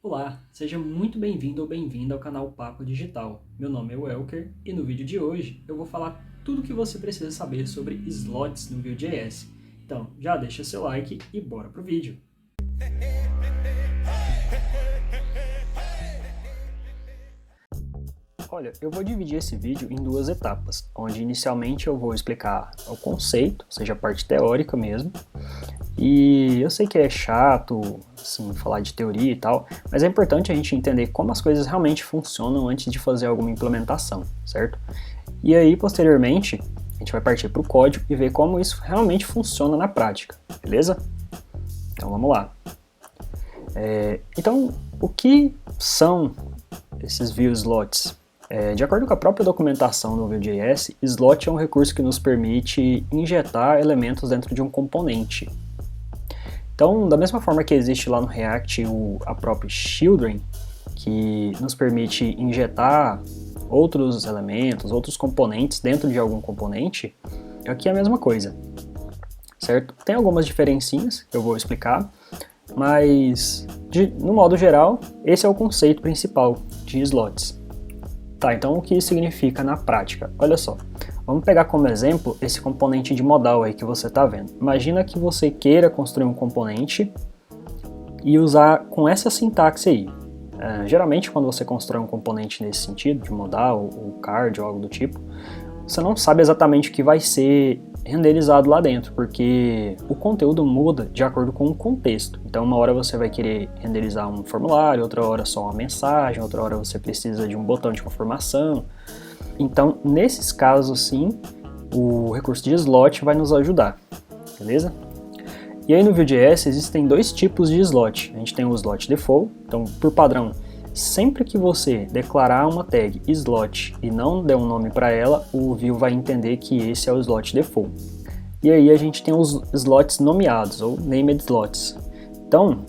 Olá, seja muito bem-vindo ou bem-vinda ao canal Papo Digital. Meu nome é Welker e no vídeo de hoje eu vou falar tudo o que você precisa saber sobre slots no Vue.js. Então, já deixa seu like e bora pro vídeo. Olha, eu vou dividir esse vídeo em duas etapas, onde inicialmente eu vou explicar o conceito, ou seja, a parte teórica mesmo. E eu sei que é chato, assim, falar de teoria e tal, mas é importante a gente entender como as coisas realmente funcionam antes de fazer alguma implementação, certo? E aí, posteriormente, a gente vai partir para o código e ver como isso realmente funciona na prática, beleza? Então vamos lá. Então, o que são esses Vue Slots? De acordo com a própria documentação do Vue.js, slot é um recurso que nos permite injetar elementos dentro de um componente. Então, da mesma forma que existe lá no React a própria Children, que nos permite injetar outros elementos, outros componentes dentro de algum componente, aqui é a mesma coisa, certo? Tem algumas diferencinhas que eu vou explicar, mas no modo geral, esse é o conceito principal de slots. Tá, então o que isso significa na prática? Olha só, vamos pegar como exemplo esse componente de modal aí que você está vendo. Imagina que você queira construir um componente e usar com essa sintaxe aí. Geralmente quando você constrói um componente nesse sentido, de modal, ou card ou algo do tipo, você não sabe exatamente o que vai ser renderizado lá dentro, porque o conteúdo muda de acordo com o contexto. Então uma hora você vai querer renderizar um formulário, outra hora só uma mensagem, outra hora você precisa de um botão de confirmação. Então nesses casos sim, o recurso de slot vai nos ajudar, beleza? E aí no Vue.js existem dois tipos de slot. A gente tem o slot default, então por padrão, sempre que você declarar uma tag slot e não der um nome para ela, o Vue vai entender que esse é o slot default. E aí a gente tem os slots nomeados, ou named slots. Então,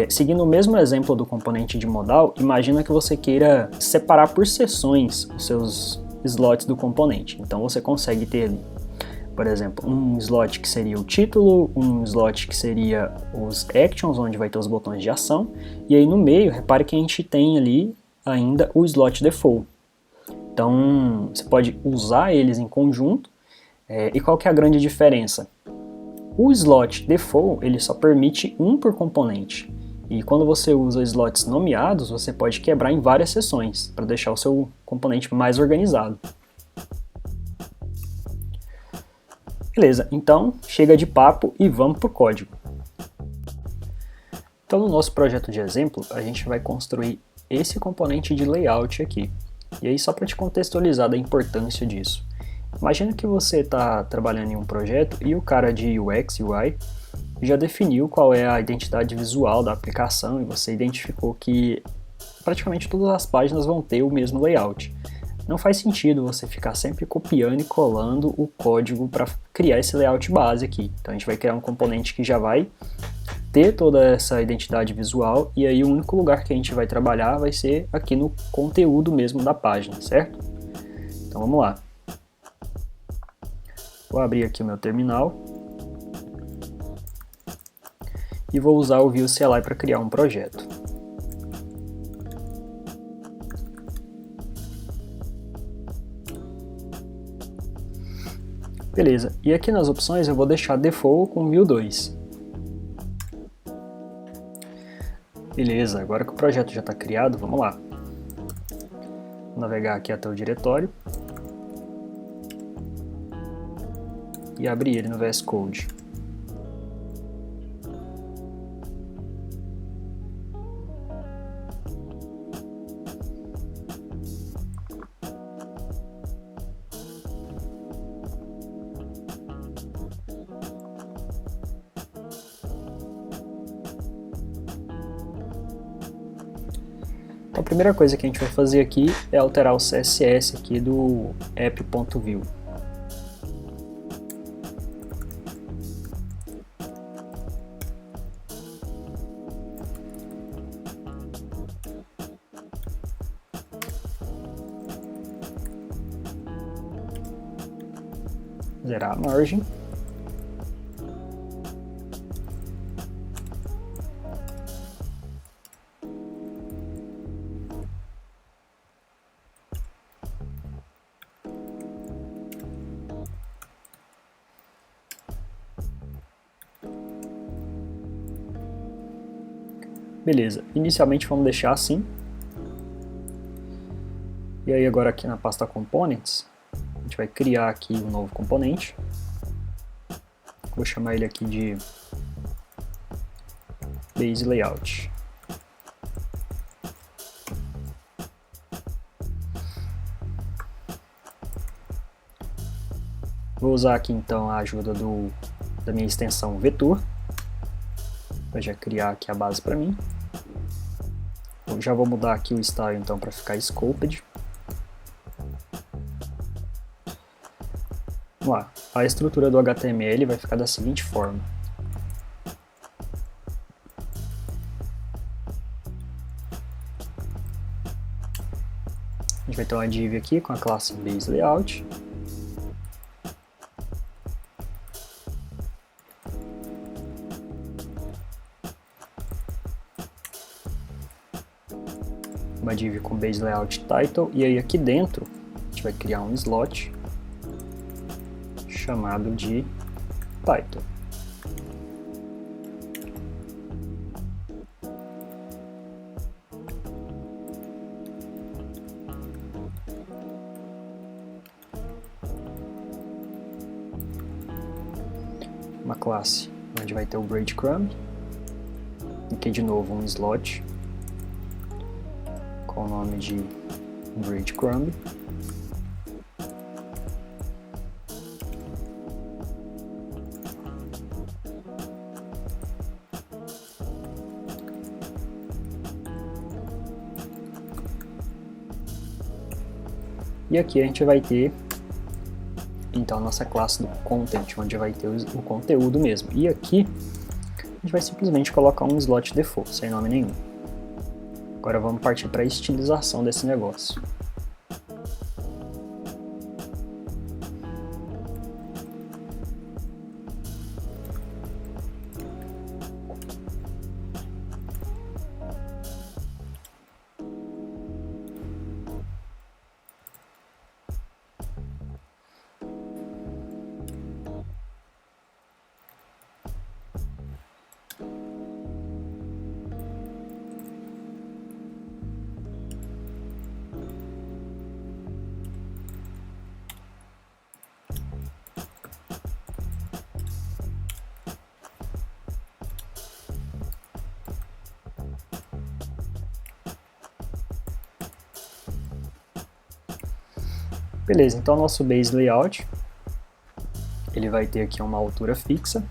seguindo o mesmo exemplo do componente de modal, imagina que você queira separar por seções os seus slots do componente. Então você consegue ter ali, por exemplo, um slot que seria o título, um slot que seria os actions, onde vai ter os botões de ação, e aí no meio, repare que a gente tem ali ainda o slot default. Então, você pode usar eles em conjunto, e qual que é a grande diferença? O slot default, ele só permite um por componente, e quando você usa slots nomeados, você pode quebrar em várias seções, para deixar o seu componente mais organizado. Beleza, então chega de papo e vamos para o código. Então no nosso projeto de exemplo, a gente vai construir esse componente de layout aqui. E aí só para te contextualizar da importância disso. Imagina que você está trabalhando em um projeto e o cara de UX e UI já definiu qual é a identidade visual da aplicação e você identificou que praticamente todas as páginas vão ter o mesmo layout. Não faz sentido você ficar sempre copiando e colando o código para criar esse layout base aqui. Então a gente vai criar um componente que já vai ter toda essa identidade visual e aí o único lugar que a gente vai trabalhar vai ser aqui no conteúdo mesmo da página, certo? Então vamos lá. Vou abrir aqui o meu terminal e vou usar o Vue CLI para criar um projeto. Beleza, e aqui nas opções eu vou deixar default com Vue 2. Beleza, agora que o projeto já está criado, vamos lá. Vou navegar aqui até o diretório e abrir ele no VS Code. Então a primeira coisa que a gente vai fazer aqui é alterar o CSS aqui do app.vue. Zerar a margem. Beleza, inicialmente vamos deixar assim. E aí agora aqui na pasta Components, a gente vai criar aqui um novo componente. Vou chamar ele aqui de Base Layout. Vou usar aqui então a ajuda da minha extensão Vetor, para já criar aqui a base para mim. Eu já vou mudar aqui o style então para ficar Scoped. Vamos lá, a estrutura do HTML vai ficar da seguinte forma. A gente vai ter uma div aqui com a classe Base Layout. Uma div com Base Layout Title, e aí aqui dentro a gente vai criar um slot chamado de Title. Uma classe onde vai ter o breadcrumb, aqui de novo um slot com o nome de breadcrumb. E aqui a gente vai ter então a nossa classe do content, onde vai ter o conteúdo mesmo. E aqui a gente vai simplesmente colocar um slot default, sem nome nenhum. Agora vamos partir para a estilização desse negócio. Beleza, então nosso base layout, ele vai ter aqui uma altura fixa,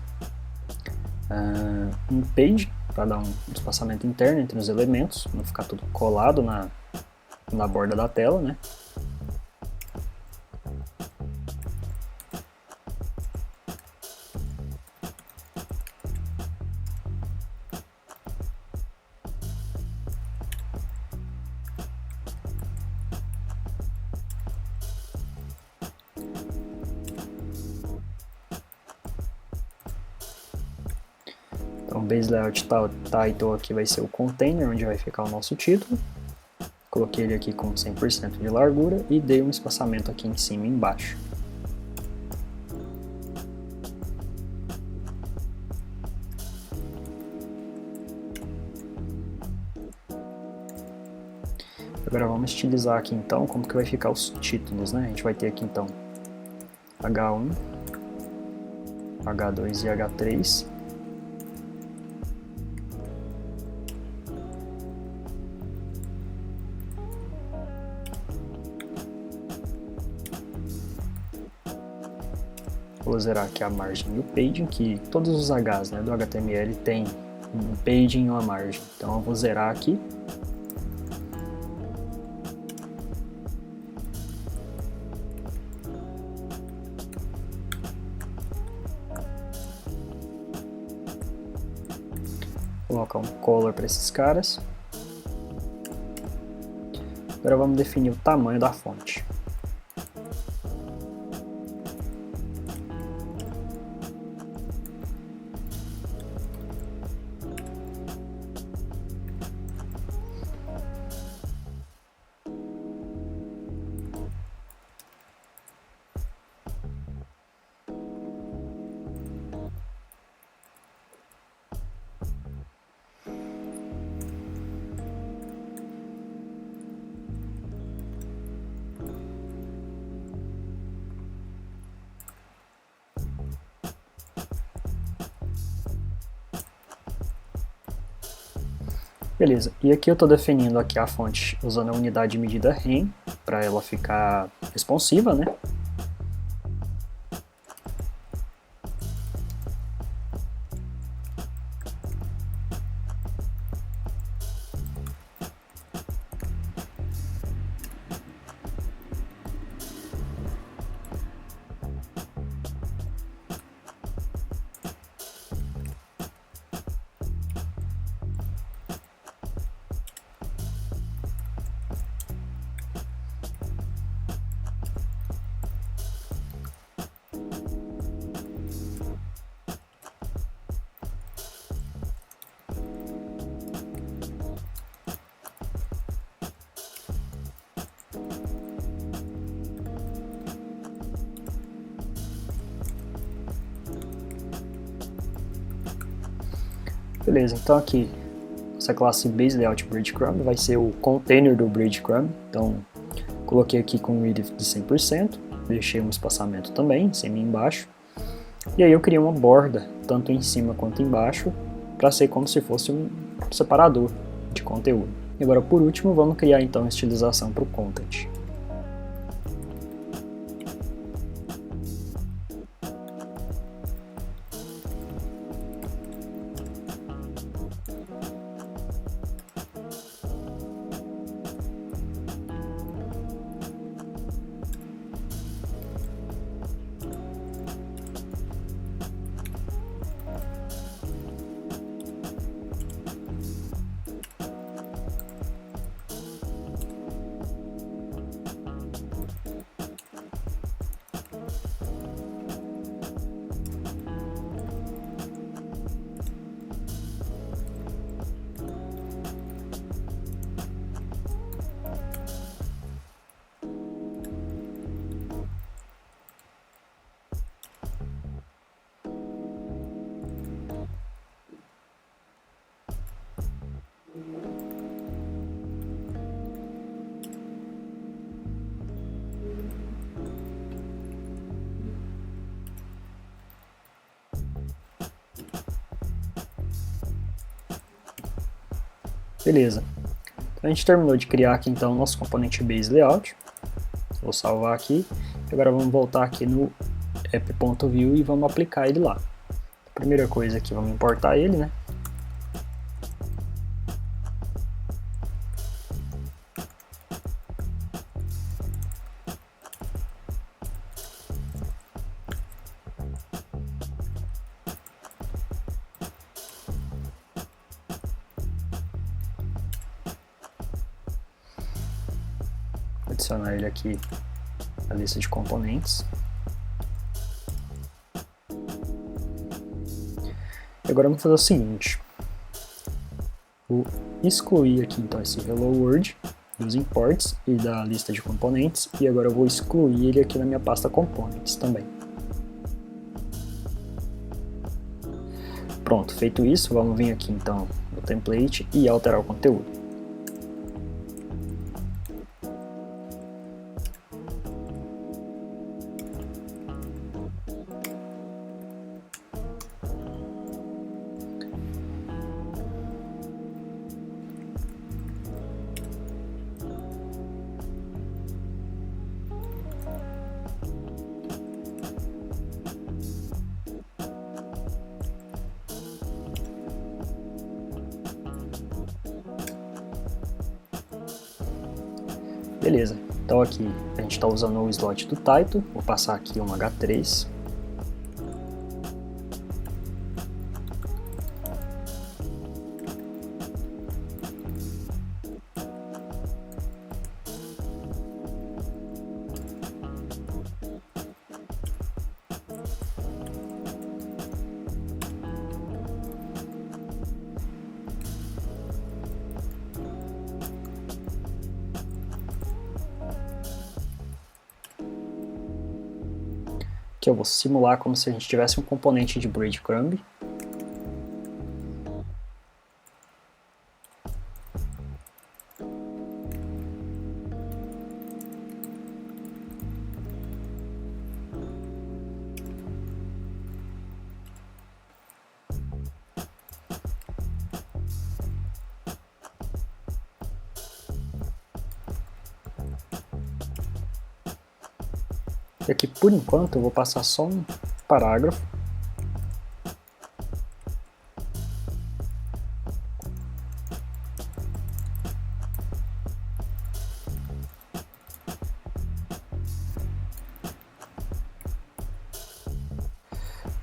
um page, para dar um espaçamento interno entre os elementos, não ficar tudo colado na borda da tela, né? Então, o base layout title aqui vai ser o container, onde vai ficar o nosso título. Coloquei ele aqui com 100% de largura e dei um espaçamento aqui em cima e embaixo. Agora vamos estilizar aqui então como que vai ficar os títulos, né? A gente vai ter aqui então H1, H2 e H3. Vou zerar aqui a margem e o paging, que todos os Hs, né, do HTML tem um paging e uma margem. Então eu vou zerar aqui. Vou colocar um color para esses caras. Agora vamos definir o tamanho da fonte. Beleza, e aqui eu estou definindo aqui a fonte usando a unidade de medida rem, para ela ficar responsiva, né? Beleza, então aqui essa classe base layout breadcrumb vai ser o container do breadcrumb. Então coloquei aqui com width de 100%, deixei um espaçamento também, em cima e embaixo. E aí eu criei uma borda, tanto em cima quanto embaixo, para ser como se fosse um separador de conteúdo. E agora por último vamos criar então a estilização para o content. Beleza, então a gente terminou de criar aqui então o nosso componente base layout. Vou salvar aqui, agora vamos voltar aqui no app.view e vamos aplicar ele lá. A primeira coisa aqui, vamos importar ele, né? Adicionar ele aqui na lista de componentes. E agora vamos fazer o seguinte, vou excluir aqui então esse Hello World dos imports e da lista de componentes, e agora eu vou excluir ele aqui na minha pasta components também. Pronto, feito isso, vamos vir aqui então no template e alterar o conteúdo. Beleza, então aqui a gente está usando o slot do title, vou passar aqui um H3. Que eu vou simular como se a gente tivesse um componente de breadcrumb. E aqui, por enquanto, eu vou passar só um parágrafo.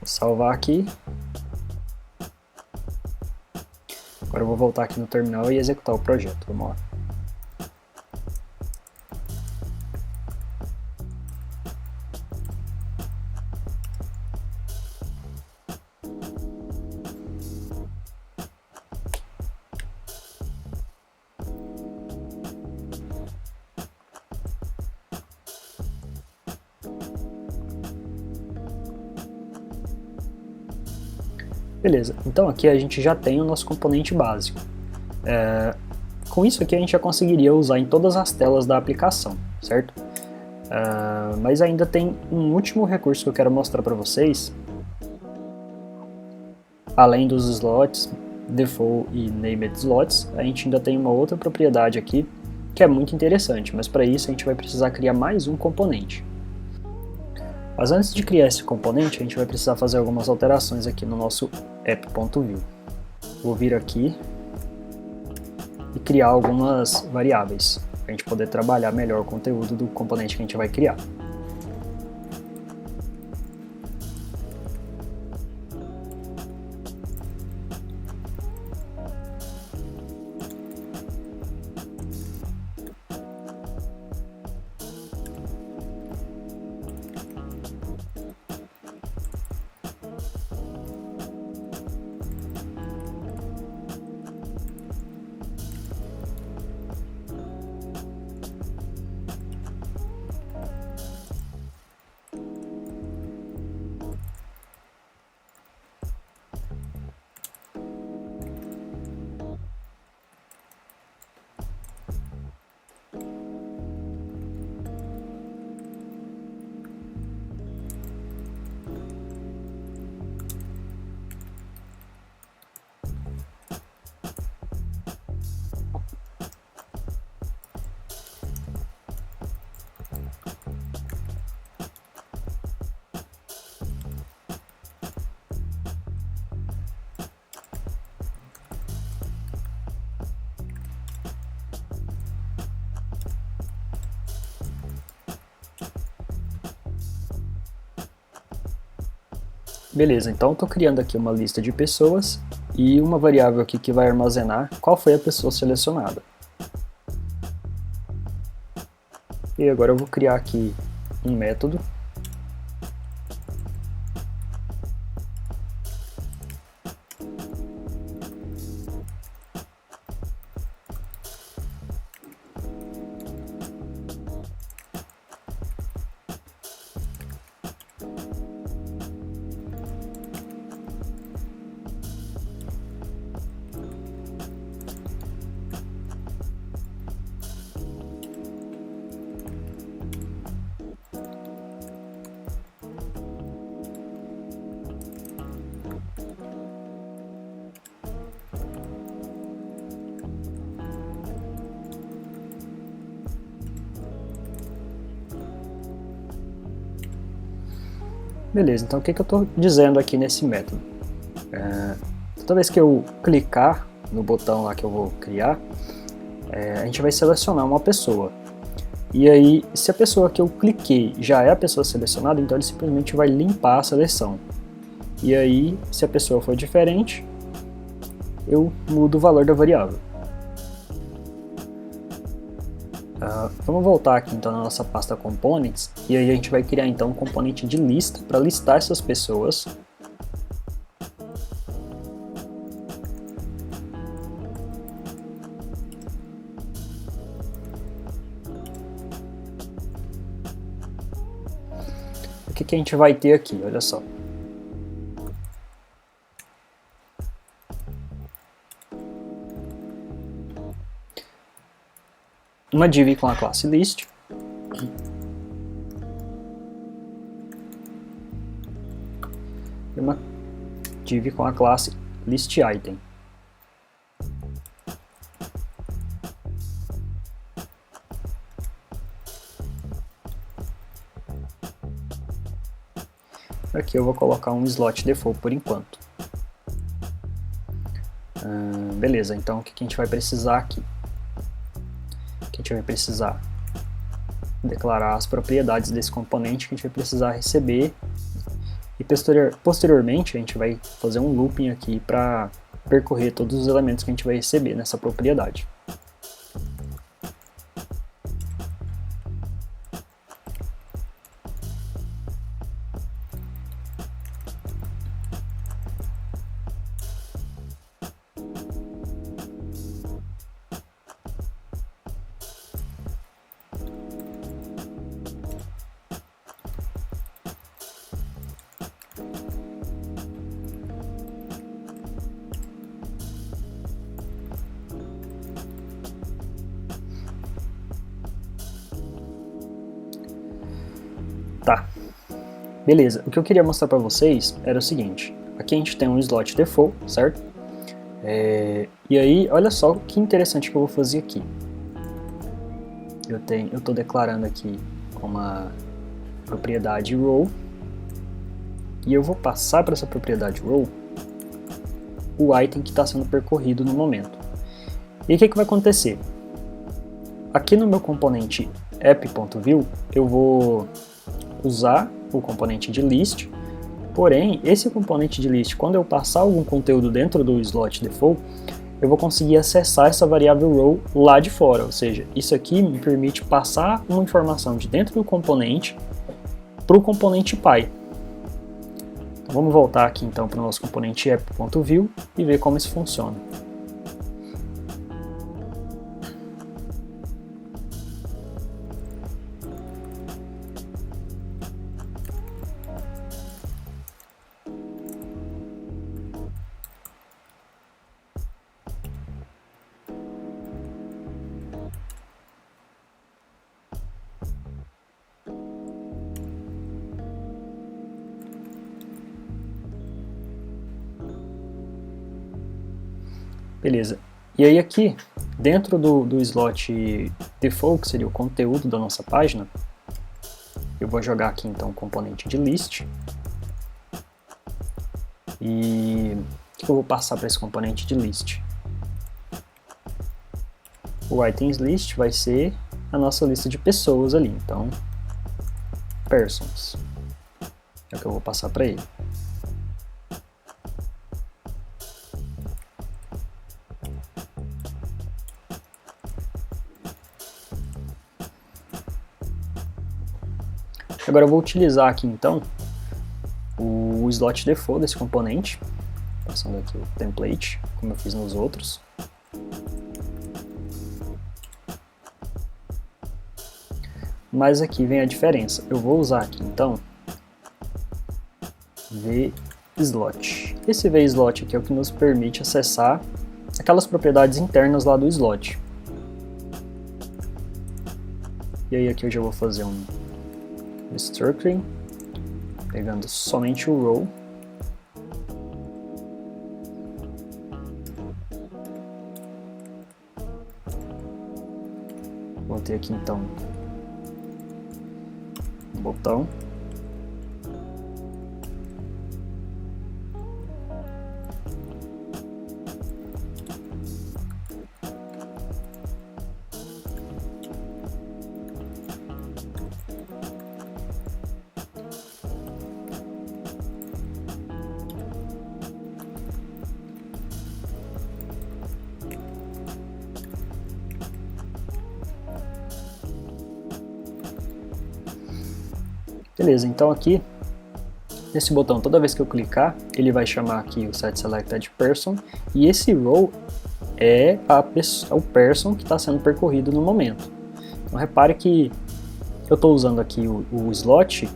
Vou salvar aqui. Agora eu vou voltar aqui no terminal e executar o projeto. Vamos lá. Beleza, então aqui a gente já tem o nosso componente básico. Com isso aqui a gente já conseguiria usar em todas as telas da aplicação, certo? Mas ainda tem um último recurso que eu quero mostrar para vocês. Além dos slots, default e named slots, a gente ainda tem uma outra propriedade aqui que é muito interessante, mas para isso a gente vai precisar criar mais um componente. Mas antes de criar esse componente, a gente vai precisar fazer algumas alterações aqui no nosso app.view. Vou vir aqui e criar algumas variáveis, para a gente poder trabalhar melhor o conteúdo do componente que a gente vai criar. Beleza, então eu estou criando aqui uma lista de pessoas e uma variável aqui que vai armazenar qual foi a pessoa selecionada. E agora eu vou criar aqui um método. Beleza, então o que eu estou dizendo aqui nesse método? Toda vez que eu clicar no botão lá que eu vou criar, a gente vai selecionar uma pessoa. E aí, se a pessoa que eu cliquei já é a pessoa selecionada, então ele simplesmente vai limpar a seleção. E aí, se a pessoa for diferente, eu mudo o valor da variável. Vamos voltar aqui então na nossa pasta Components, e aí a gente vai criar então um componente de lista para listar essas pessoas. O que a gente vai ter aqui? Olha só. Uma div com a classe list, e uma div com a classe listItem. Aqui eu vou colocar um slot default por enquanto. Beleza, então o que a gente vai precisar aqui? A gente vai precisar declarar as propriedades desse componente que a gente vai precisar receber e posteriormente a gente vai fazer um looping aqui para percorrer todos os elementos que a gente vai receber nessa propriedade. Tá, beleza. O que eu queria mostrar para vocês era o seguinte. Aqui a gente tem um slot default, certo? E aí, olha só que interessante que eu vou fazer aqui. Eu estou declarando aqui uma propriedade row e eu vou passar para essa propriedade row o item que está sendo percorrido no momento. E o que vai acontecer? Aqui no meu componente app.view eu vou usar o componente de list, porém esse componente de list, quando eu passar algum conteúdo dentro do slot default, eu vou conseguir acessar essa variável row lá de fora, ou seja, isso aqui me permite passar uma informação de dentro do componente para o componente Py. Então vamos voltar aqui então para o nosso componente app.view e ver como isso funciona. Beleza. E aí aqui, dentro do slot default, que seria o conteúdo da nossa página, eu vou jogar aqui então o componente de list. E o que eu vou passar para esse componente de list? O items list vai ser a nossa lista de pessoas ali, então persons é o que eu vou passar para ele. Agora eu vou utilizar aqui então o slot default desse componente, passando aqui o template, como eu fiz nos outros. Mas aqui vem a diferença. Eu vou usar aqui então vSlot. Esse vSlot aqui é o que nos permite acessar aquelas propriedades internas lá do slot. E aí aqui eu já vou fazer um structuring, pegando somente o row. Vou ter aqui então um botão. Beleza, então aqui, nesse botão, toda vez que eu clicar, ele vai chamar aqui o setSelectedPerson, e esse row é o person que está sendo percorrido no momento. Então repare que eu estou usando aqui o slot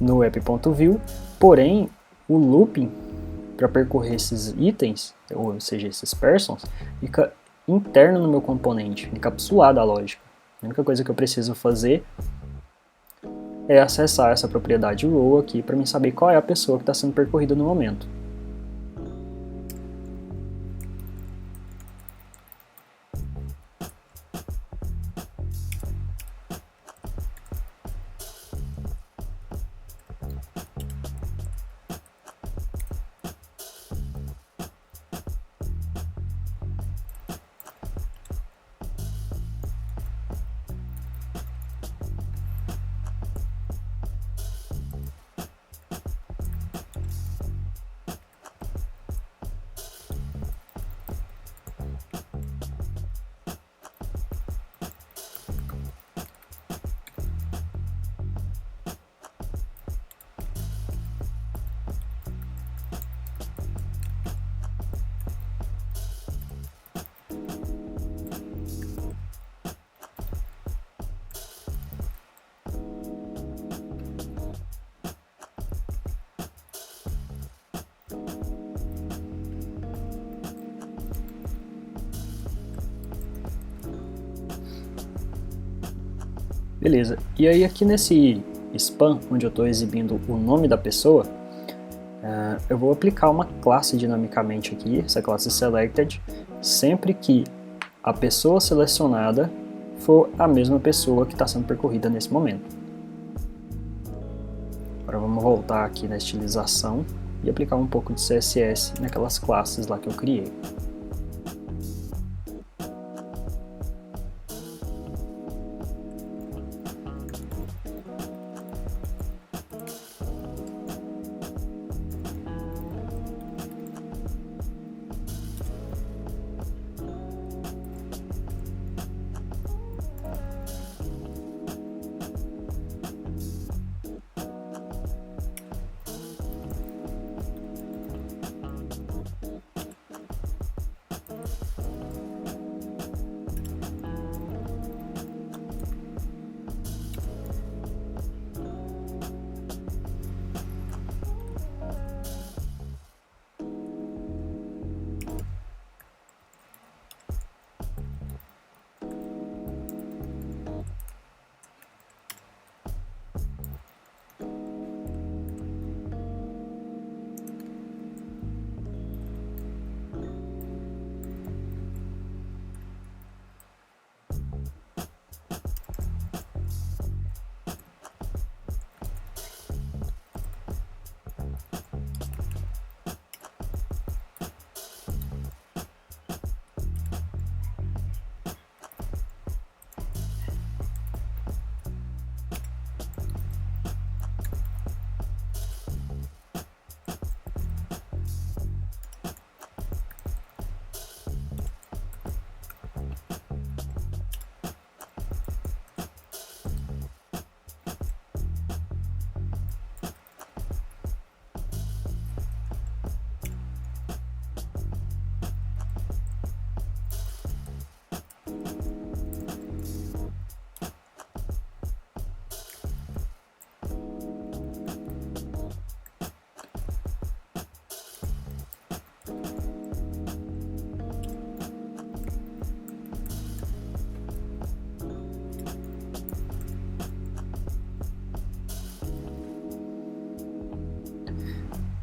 no app.view, porém o looping para percorrer esses itens, ou seja, esses persons, fica interno no meu componente, encapsulado a lógica. A única coisa que eu preciso fazer é acessar essa propriedade row aqui para mim saber qual é a pessoa que está sendo percorrida no momento. Beleza, e aí aqui nesse span, onde eu estou exibindo o nome da pessoa, eu vou aplicar uma classe dinamicamente aqui, essa classe selected, sempre que a pessoa selecionada for a mesma pessoa que está sendo percorrida nesse momento. Agora vamos voltar aqui na estilização e aplicar um pouco de CSS naquelas classes lá que eu criei.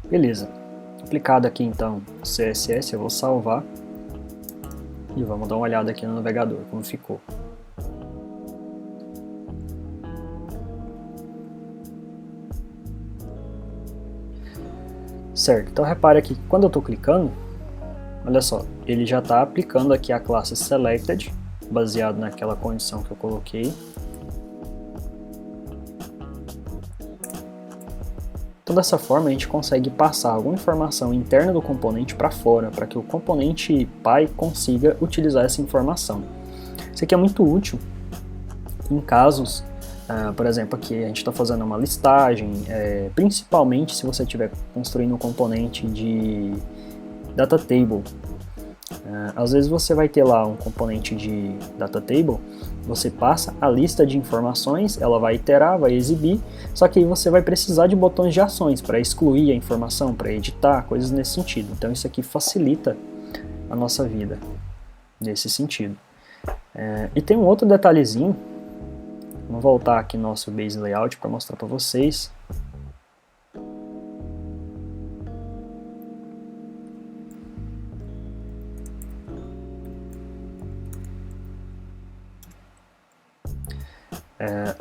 Beleza, aplicado aqui então o CSS, eu vou salvar e vamos dar uma olhada aqui no navegador, como ficou. Certo, então repare aqui que quando eu estou clicando, olha só, ele já está aplicando aqui a classe selected, baseado naquela condição que eu coloquei. Então dessa forma a gente consegue passar alguma informação interna do componente para fora, para que o componente pai consiga utilizar essa informação. Isso aqui é muito útil em casos, por exemplo, aqui a gente está fazendo uma listagem, principalmente se você estiver construindo um componente de data table. Às vezes você vai ter lá um componente de data table, você passa a lista de informações, ela vai iterar, vai exibir, só que aí você vai precisar de botões de ações para excluir a informação, para editar, coisas nesse sentido. Então isso aqui facilita a nossa vida nesse sentido. E tem um outro detalhezinho, vamos voltar aqui no nosso Base Layout para mostrar para vocês.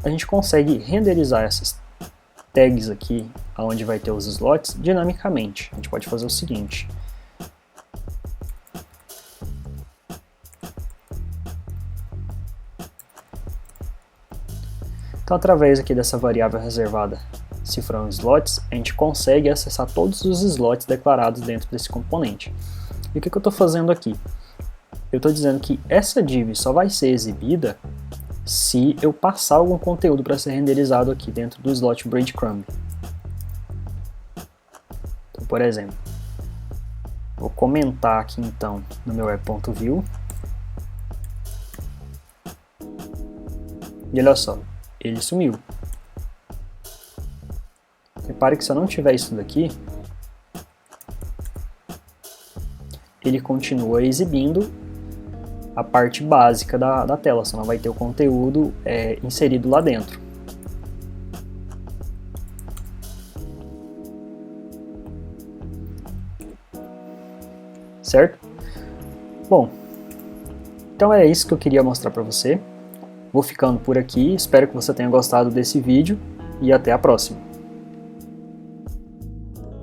A gente consegue renderizar essas tags aqui, onde vai ter os slots, dinamicamente. A gente pode fazer o seguinte. Então, através aqui dessa variável reservada cifrão slots, a gente consegue acessar todos os slots declarados dentro desse componente. E o que eu estou fazendo aqui? Eu estou dizendo que essa div só vai ser exibida se eu passar algum conteúdo para ser renderizado aqui dentro do slot breadcrumb. Então, por exemplo, vou comentar aqui então no meu web.view. E olha só, ele sumiu. Repare que se eu não tiver isso daqui, ele continua exibindo a parte básica da tela, você não vai ter o conteúdo inserido lá dentro. Certo? Bom, então é isso que eu queria mostrar para você. Vou ficando por aqui, espero que você tenha gostado desse vídeo e até a próxima.